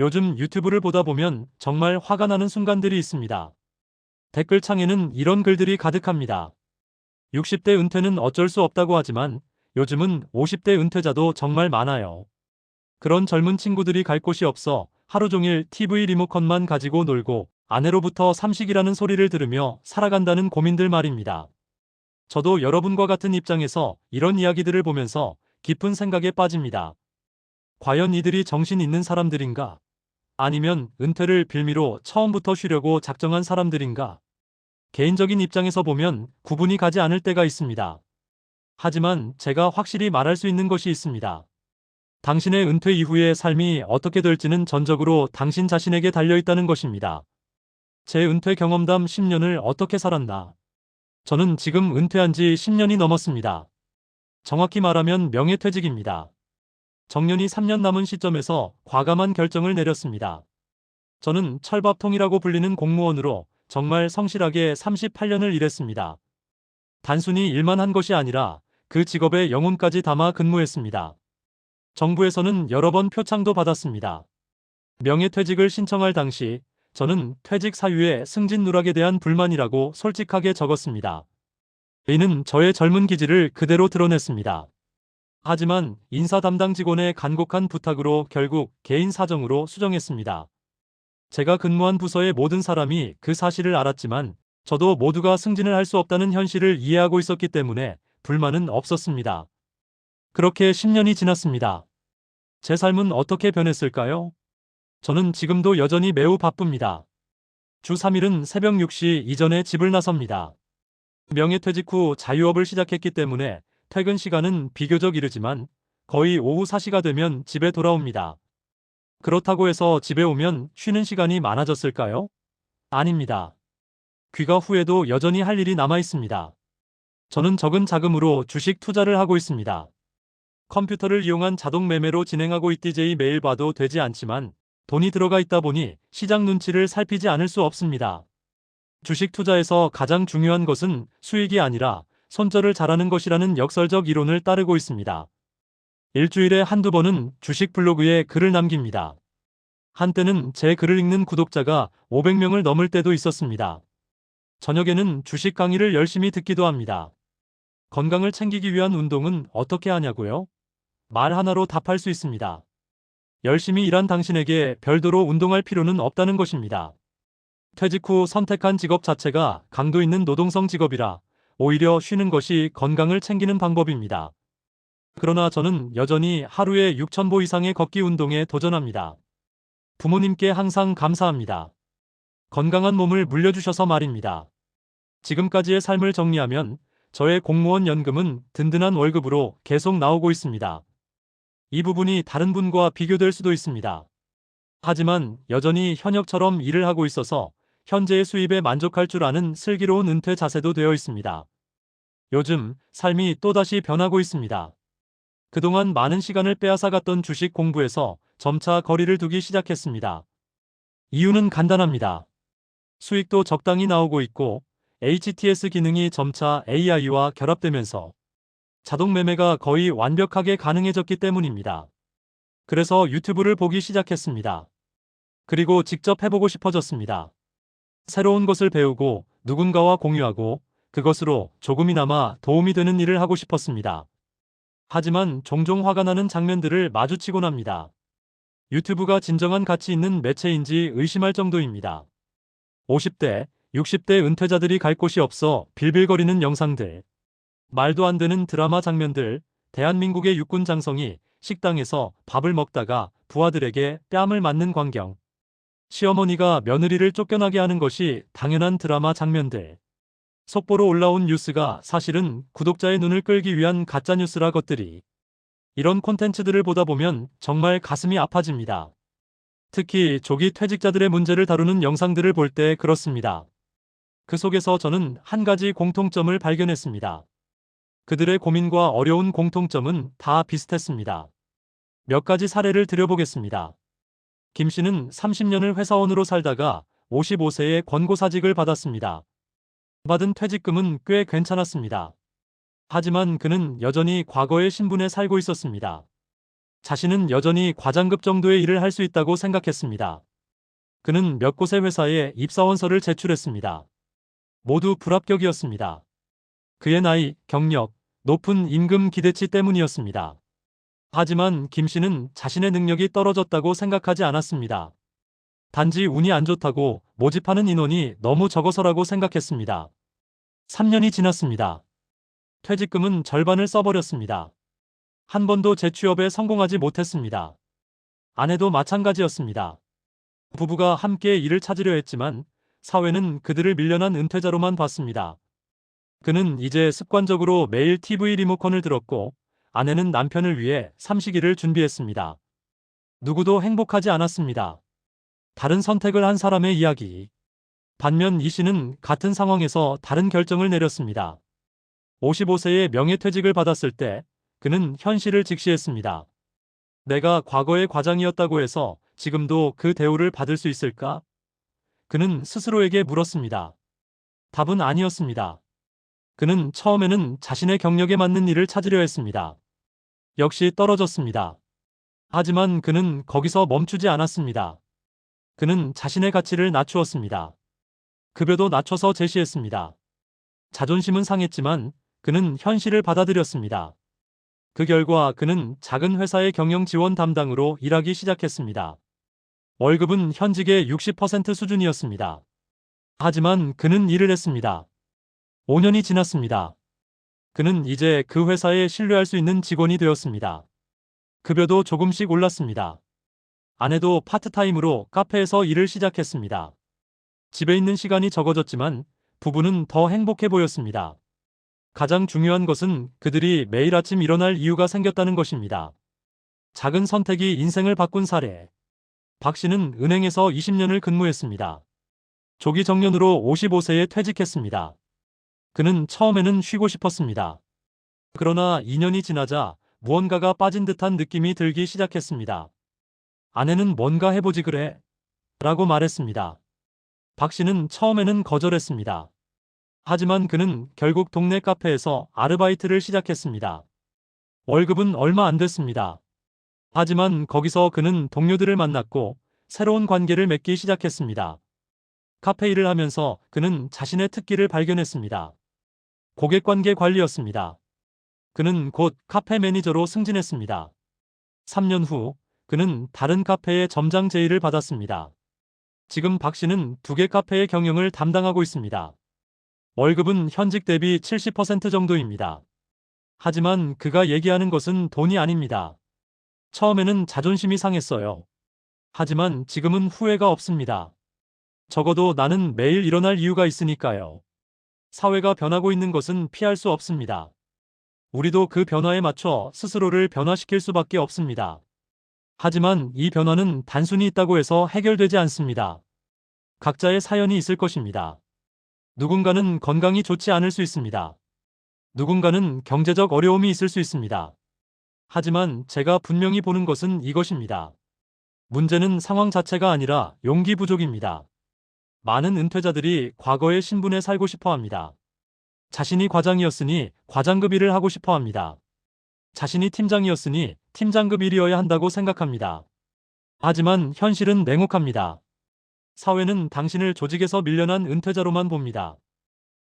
요즘 유튜브를 보다 보면 정말 화가 나는 순간들이 있습니다. 댓글창에는 이런 글들이 가득합니다. 60대 은퇴는 어쩔 수 없다고 하지만 요즘은 50대 은퇴자도 정말 많아요. 그런 젊은 친구들이 갈 곳이 없어 하루 종일 TV 리모컨만 가지고 놀고 아내로부터 삼식이라는 소리를 들으며 살아간다는 고민들 말입니다. 저도 여러분과 같은 입장에서 이런 이야기들을 보면서 깊은 생각에 빠집니다. 과연 이들이 정신 있는 사람들인가? 아니면 은퇴를 빌미로 처음부터 쉬려고 작정한 사람들인가? 개인적인 입장에서 보면 구분이 가지 않을 때가 있습니다. 하지만 제가 확실히 말할 수 있는 것이 있습니다. 당신의 은퇴 이후의 삶이 어떻게 될지는 전적으로 당신 자신에게 달려있다는 것입니다. 제 은퇴 경험담 10년을 어떻게 살았나? 저는 지금 은퇴한 지 10년이 넘었습니다. 정확히 말하면 명예퇴직입니다. 정년이 3년 남은 시점에서 과감한 결정을 내렸습니다. 저는 철밥통이라고 불리는 공무원으로 정말 성실하게 38년을 일했습니다. 단순히 일만 한 것이 아니라 그 직업의 영혼까지 담아 근무했습니다. 정부에서는 여러 번 표창도 받았습니다. 명예퇴직을 신청할 당시 저는 퇴직 사유에 승진 누락에 대한 불만이라고 솔직하게 적었습니다. 이는 저의 젊은 기질을 그대로 드러냈습니다. 하지만 인사 담당 직원의 간곡한 부탁으로 결국 개인 사정으로 수정했습니다. 제가 근무한 부서의 모든 사람이 그 사실을 알았지만 저도 모두가 승진을 할 수 없다는 현실을 이해하고 있었기 때문에 불만은 없었습니다. 그렇게 10년이 지났습니다. 제 삶은 어떻게 변했을까요? 저는 지금도 여전히 매우 바쁩니다. 주 3일은 새벽 6시 이전에 집을 나섭니다. 명예퇴직 후 자유업을 시작했기 때문에 퇴근 시간은 비교적 이르지만 거의 오후 4시가 되면 집에 돌아옵니다. 그렇다고 해서 집에 오면 쉬는 시간이 많아졌을까요? 아닙니다. 귀가 후에도 여전히 할 일이 남아 있습니다. 저는 적은 자금으로 주식 투자를 하고 있습니다. 컴퓨터를 이용한 자동 매매로 진행하고 있디제이 매일 봐도 되지 않지만 돈이 들어가 있다 보니 시장 눈치를 살피지 않을 수 없습니다. 주식 투자에서 가장 중요한 것은 수익이 아니라 손절을 잘하는 것이라는 역설적 이론을 따르고 있습니다. 일주일에 한두 번은 주식 블로그에 글을 남깁니다. 한때는 제 글을 읽는 구독자가 500명을 넘을 때도 있었습니다. 저녁에는 주식 강의를 열심히 듣기도 합니다. 건강을 챙기기 위한 운동은 어떻게 하냐고요? 말 하나로 답할 수 있습니다. 열심히 일한 당신에게 별도로 운동할 필요는 없다는 것입니다. 퇴직 후 선택한 직업 자체가 강도 있는 노동성 직업이라 오히려 쉬는 것이 건강을 챙기는 방법입니다. 그러나 저는 여전히 하루에 6,000보 이상의 걷기 운동에 도전합니다. 부모님께 항상 감사합니다. 건강한 몸을 물려주셔서 말입니다. 지금까지의 삶을 정리하면 저의 공무원 연금은 든든한 월급으로 계속 나오고 있습니다. 이 부분이 다른 분과 비교될 수도 있습니다. 하지만 여전히 현역처럼 일을 하고 있어서 현재의 수입에 만족할 줄 아는 슬기로운 은퇴 자세도 되어 있습니다. 요즘 삶이 또다시 변하고 있습니다. 그동안 많은 시간을 빼앗아갔던 주식 공부에서 점차 거리를 두기 시작했습니다. 이유는 간단합니다. 수익도 적당히 나오고 있고 HTS 기능이 점차 AI와 결합되면서 자동 매매가 거의 완벽하게 가능해졌기 때문입니다. 그래서 유튜브를 보기 시작했습니다. 그리고 직접 해보고 싶어졌습니다. 새로운 것을 배우고 누군가와 공유하고 그것으로 조금이나마 도움이 되는 일을 하고 싶었습니다. 하지만 종종 화가 나는 장면들을 마주치곤 합니다. 유튜브가 진정한 가치 있는 매체인지 의심할 정도입니다. 50대, 60대 은퇴자들이 갈 곳이 없어 빌빌거리는 영상들. 말도 안 되는 드라마 장면들. 대한민국의 육군 장성이 식당에서 밥을 먹다가 부하들에게 뺨을 맞는 광경. 시어머니가 며느리를 쫓겨나게 하는 것이 당연한 드라마 장면들. 속보로 올라온 뉴스가 사실은 구독자의 눈을 끌기 위한 가짜뉴스라 것들이. 이런 콘텐츠들을 보다 보면 정말 가슴이 아파집니다. 특히 조기 퇴직자들의 문제를 다루는 영상들을 볼 때 그렇습니다. 그 속에서 저는 한 가지 공통점을 발견했습니다. 그들의 고민과 어려운 공통점은 다 비슷했습니다. 몇 가지 사례를 들여보겠습니다. 김 씨는 30년을 회사원으로 살다가 55세에 권고사직을 받았습니다. 받은 퇴직금은 꽤 괜찮았습니다. 하지만 그는 여전히 과거의 신분에 살고 있었습니다. 자신은 여전히 과장급 정도의 일을 할 수 있다고 생각했습니다. 그는 몇 곳의 회사에 입사원서를 제출했습니다. 모두 불합격이었습니다. 그의 나이, 경력, 높은 임금 기대치 때문이었습니다. 하지만 김 씨는 자신의 능력이 떨어졌다고 생각하지 않았습니다. 단지 운이 안 좋다고 모집하는 인원이 너무 적어서라고 생각했습니다. 3년이 지났습니다. 퇴직금은 절반을 써버렸습니다. 한 번도 재취업에 성공하지 못했습니다. 아내도 마찬가지였습니다. 부부가 함께 일을 찾으려 했지만 사회는 그들을 밀려난 은퇴자로만 봤습니다. 그는 이제 습관적으로 매일 TV 리모컨을 들었고 아내는 남편을 위해 삼시기를 준비했습니다. 누구도 행복하지 않았습니다. 다른 선택을 한 사람의 이야기. 반면 이 씨는 같은 상황에서 다른 결정을 내렸습니다. 55세에 명예퇴직을 받았을 때 그는 현실을 직시했습니다. 내가 과거의 과장이었다고 해서 지금도 그 대우를 받을 수 있을까? 그는 스스로에게 물었습니다. 답은 아니었습니다. 그는 처음에는 자신의 경력에 맞는 일을 찾으려 했습니다. 역시 떨어졌습니다. 하지만 그는 거기서 멈추지 않았습니다. 그는 자신의 가치를 낮추었습니다. 급여도 낮춰서 제시했습니다. 자존심은 상했지만 그는 현실을 받아들였습니다. 그 결과 그는 작은 회사의 경영 지원 담당으로 일하기 시작했습니다. 월급은 현직의 60% 수준이었습니다. 하지만 그는 일을 했습니다. 5년이 지났습니다. 그는 이제 그 회사에 신뢰할 수 있는 직원이 되었습니다. 급여도 조금씩 올랐습니다. 아내도 파트타임으로 카페에서 일을 시작했습니다. 집에 있는 시간이 적어졌지만 부부는 더 행복해 보였습니다. 가장 중요한 것은 그들이 매일 아침 일어날 이유가 생겼다는 것입니다. 작은 선택이 인생을 바꾼 사례. 박 씨는 은행에서 20년을 근무했습니다. 조기 정년으로 55세에 퇴직했습니다. 그는 처음에는 쉬고 싶었습니다. 그러나 2년이 지나자 무언가가 빠진 듯한 느낌이 들기 시작했습니다. 아내는 뭔가 해보지 그래? 라고 말했습니다. 박 씨는 처음에는 거절했습니다. 하지만 그는 결국 동네 카페에서 아르바이트를 시작했습니다. 월급은 얼마 안 됐습니다. 하지만 거기서 그는 동료들을 만났고 새로운 관계를 맺기 시작했습니다. 카페 일을 하면서 그는 자신의 특기를 발견했습니다. 고객관계 관리였습니다. 그는 곧 카페 매니저로 승진했습니다. 3년 후 그는 다른 카페의 점장 제의를 받았습니다. 지금 박 씨는 2개 카페의 경영을 담당하고 있습니다. 월급은 현직 대비 70% 정도입니다. 하지만 그가 얘기하는 것은 돈이 아닙니다. 처음에는 자존심이 상했어요. 하지만 지금은 후회가 없습니다. 적어도 나는 매일 일어날 이유가 있으니까요. 사회가 변하고 있는 것은 피할 수 없습니다. 우리도 그 변화에 맞춰 스스로를 변화시킬 수밖에 없습니다. 하지만 이 변화는 단순히 있다고 해서 해결되지 않습니다. 각자의 사연이 있을 것입니다. 누군가는 건강이 좋지 않을 수 있습니다. 누군가는 경제적 어려움이 있을 수 있습니다. 하지만 제가 분명히 보는 것은 이것입니다. 문제는 상황 자체가 아니라 용기 부족입니다. 많은 은퇴자들이 과거의 신분에 살고 싶어 합니다. 자신이 과장이었으니 과장급 일을 하고 싶어 합니다. 자신이 팀장이었으니 팀장급 일이어야 한다고 생각합니다. 하지만 현실은 냉혹합니다. 사회는 당신을 조직에서 밀려난 은퇴자로만 봅니다.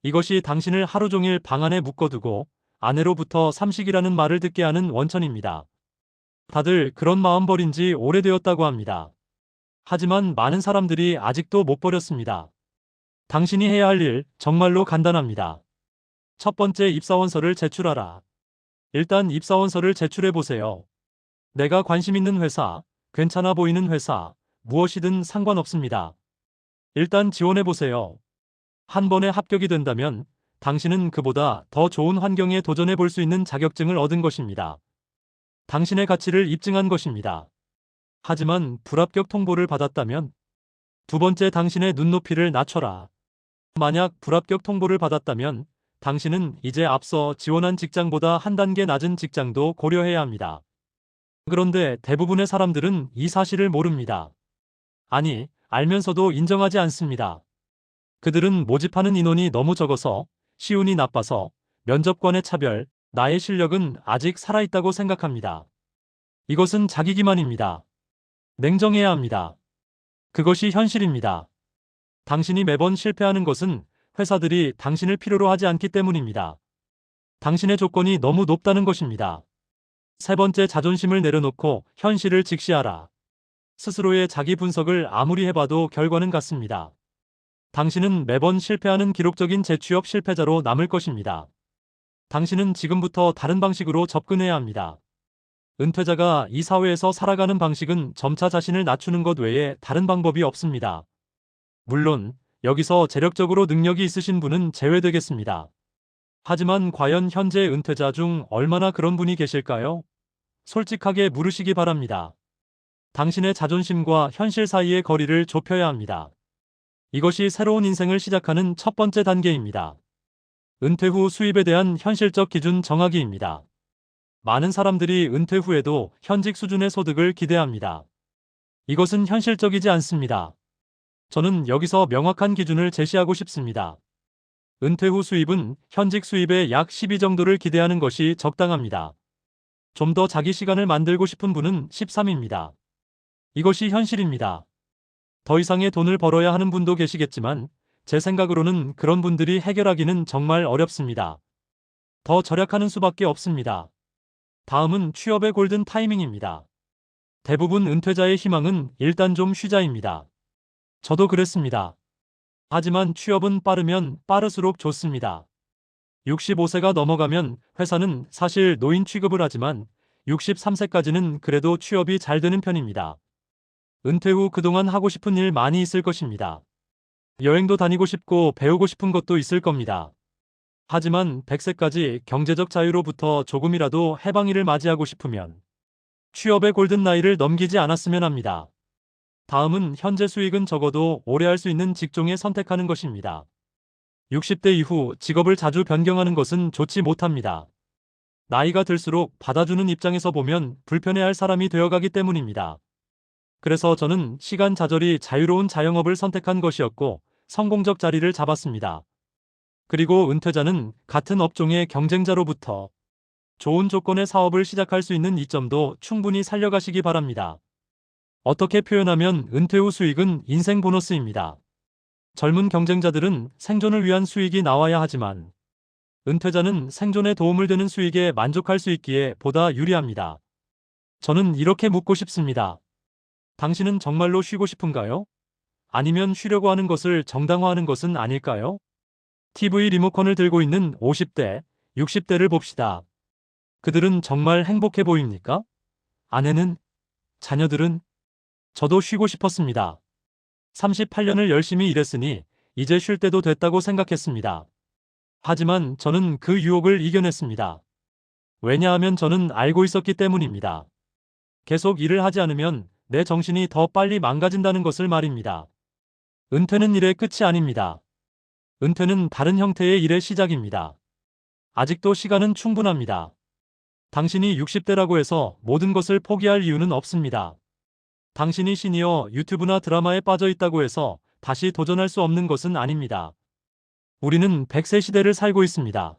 이것이 당신을 하루 종일 방 안에 묶어두고 아내로부터 삼식이라는 말을 듣게 하는 원천입니다. 다들 그런 마음 버린 지 오래되었다고 합니다. 하지만 많은 사람들이 아직도 못 버렸습니다. 당신이 해야 할 일 정말로 간단합니다. 첫 번째, 입사원서를 제출하라. 일단 입사원서를 제출해 보세요. 내가 관심 있는 회사, 괜찮아 보이는 회사, 무엇이든 상관없습니다. 일단 지원해 보세요. 한 번에 합격이 된다면 당신은 그보다 더 좋은 환경에 도전해 볼 수 있는 자격증을 얻은 것입니다. 당신의 가치를 입증한 것입니다. 하지만 불합격 통보를 받았다면? 두 번째, 당신의 눈높이를 낮춰라. 만약 불합격 통보를 받았다면 당신은 이제 앞서 지원한 직장보다 한 단계 낮은 직장도 고려해야 합니다. 그런데 대부분의 사람들은 이 사실을 모릅니다. 아니, 알면서도 인정하지 않습니다. 그들은 모집하는 인원이 너무 적어서, 시운이 나빠서, 면접관의 차별, 나의 실력은 아직 살아있다고 생각합니다. 이것은 자기 기만입니다. 냉정해야 합니다. 그것이 현실입니다. 당신이 매번 실패하는 것은 회사들이 당신을 필요로 하지 않기 때문입니다. 당신의 조건이 너무 높다는 것입니다. 세 번째, 자존심을 내려놓고 현실을 직시하라. 스스로의 자기 분석을 아무리 해봐도 결과는 같습니다. 당신은 매번 실패하는 기록적인 재취업 실패자로 남을 것입니다. 당신은 지금부터 다른 방식으로 접근해야 합니다. 은퇴자가 이 사회에서 살아가는 방식은 점차 자신을 낮추는 것 외에 다른 방법이 없습니다. 물론 여기서 재력적으로 능력이 있으신 분은 제외되겠습니다. 하지만 과연 현재 은퇴자 중 얼마나 그런 분이 계실까요? 솔직하게 물으시기 바랍니다. 당신의 자존심과 현실 사이의 거리를 좁혀야 합니다. 이것이 새로운 인생을 시작하는 첫 번째 단계입니다. 은퇴 후 수입에 대한 현실적 기준 정하기입니다. 많은 사람들이 은퇴 후에도 현직 수준의 소득을 기대합니다. 이것은 현실적이지 않습니다. 저는 여기서 명확한 기준을 제시하고 싶습니다. 은퇴 후 수입은 현직 수입의 약 12 정도를 기대하는 것이 적당합니다. 좀 더 자기 시간을 만들고 싶은 분은 13입니다. 이것이 현실입니다. 더 이상의 돈을 벌어야 하는 분도 계시겠지만 제 생각으로는 그런 분들이 해결하기는 정말 어렵습니다. 더 절약하는 수밖에 없습니다. 다음은 취업의 골든 타이밍입니다. 대부분 은퇴자의 희망은 일단 좀 쉬자입니다. 저도 그랬습니다. 하지만 취업은 빠르면 빠를수록 좋습니다. 65세가 넘어가면 회사는 사실 노인 취급을 하지만 63세까지는 그래도 취업이 잘 되는 편입니다. 은퇴 후 그동안 하고 싶은 일 많이 있을 것입니다. 여행도 다니고 싶고 배우고 싶은 것도 있을 겁니다. 하지만 100세까지 경제적 자유로부터 조금이라도 해방일을 맞이하고 싶으면 취업의 골든 나이를 넘기지 않았으면 합니다. 다음은 현재 수익은 적어도 오래 할 수 있는 직종에 선택하는 것입니다. 60대 이후 직업을 자주 변경하는 것은 좋지 못합니다. 나이가 들수록 받아주는 입장에서 보면 불편해할 사람이 되어가기 때문입니다. 그래서 저는 시간 자절이 자유로운 자영업을 선택한 것이었고 성공적 자리를 잡았습니다. 그리고 은퇴자는 같은 업종의 경쟁자로부터 좋은 조건의 사업을 시작할 수 있는 이점도 충분히 살려가시기 바랍니다. 어떻게 표현하면 은퇴 후 수익은 인생 보너스입니다. 젊은 경쟁자들은 생존을 위한 수익이 나와야 하지만 은퇴자는 생존에 도움을 되는 수익에 만족할 수 있기에 보다 유리합니다. 저는 이렇게 묻고 싶습니다. 당신은 정말로 쉬고 싶은가요? 아니면 쉬려고 하는 것을 정당화하는 것은 아닐까요? TV 리모컨을 들고 있는 50대, 60대를 봅시다. 그들은 정말 행복해 보입니까? 아내는? 자녀들은? 저도 쉬고 싶었습니다. 38년을 열심히 일했으니 이제 쉴 때도 됐다고 생각했습니다. 하지만 저는 그 유혹을 이겨냈습니다. 왜냐하면 저는 알고 있었기 때문입니다. 계속 일을 하지 않으면 내 정신이 더 빨리 망가진다는 것을 말입니다. 은퇴는 일의 끝이 아닙니다. 은퇴는 다른 형태의 일의 시작입니다. 아직도 시간은 충분합니다. 당신이 60대라고 해서 모든 것을 포기할 이유는 없습니다. 당신이 시니어 유튜브나 드라마에 빠져 있다고 해서 다시 도전할 수 없는 것은 아닙니다. 우리는 100세 시대를 살고 있습니다.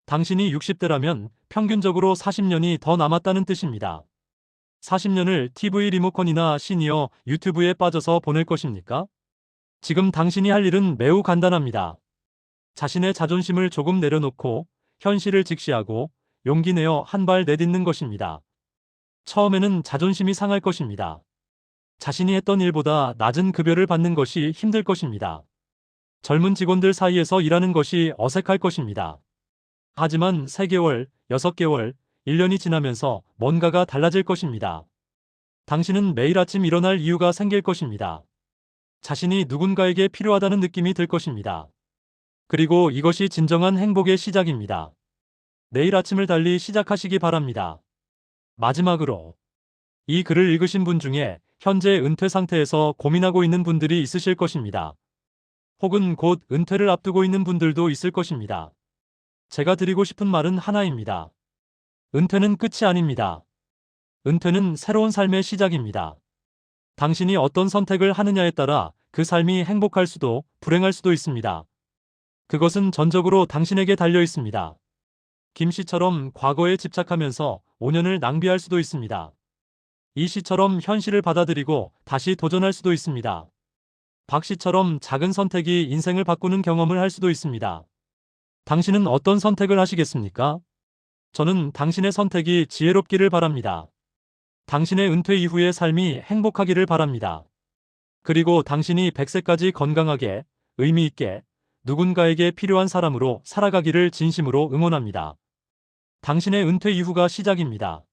당신이 60대라면 평균적으로 40년이 더 남았다는 뜻입니다. 40년을 TV 리모컨이나 시니어 유튜브에 빠져서 보낼 것입니까? 지금 당신이 할 일은 매우 간단합니다. 자신의 자존심을 조금 내려놓고 현실을 직시하고 용기 내어 한 발 내딛는 것입니다. 처음에는 자존심이 상할 것입니다. 자신이 했던 일보다 낮은 급여를 받는 것이 힘들 것입니다. 젊은 직원들 사이에서 일하는 것이 어색할 것입니다. 하지만 3개월, 6개월, 1년이 지나면서 뭔가가 달라질 것입니다. 당신은 매일 아침 일어날 이유가 생길 것입니다. 자신이 누군가에게 필요하다는 느낌이 들 것입니다. 그리고 이것이 진정한 행복의 시작입니다. 내일 아침을 달리 시작하시기 바랍니다. 마지막으로 이 글을 읽으신 분 중에 현재 은퇴 상태에서 고민하고 있는 분들이 있으실 것입니다. 혹은 곧 은퇴를 앞두고 있는 분들도 있을 것입니다. 제가 드리고 싶은 말은 하나입니다. 은퇴는 끝이 아닙니다. 은퇴는 새로운 삶의 시작입니다. 당신이 어떤 선택을 하느냐에 따라 그 삶이 행복할 수도 불행할 수도 있습니다. 그것은 전적으로 당신에게 달려 있습니다. 김 씨처럼 과거에 집착하면서 5년을 낭비할 수도 있습니다. 이 씨처럼 현실을 받아들이고 다시 도전할 수도 있습니다. 박 씨처럼 작은 선택이 인생을 바꾸는 경험을 할 수도 있습니다. 당신은 어떤 선택을 하시겠습니까? 저는 당신의 선택이 지혜롭기를 바랍니다. 당신의 은퇴 이후의 삶이 행복하기를 바랍니다. 그리고 당신이 100세까지 건강하게, 의미 있게, 누군가에게 필요한 사람으로 살아가기를 진심으로 응원합니다. 당신의 은퇴 이후가 시작입니다.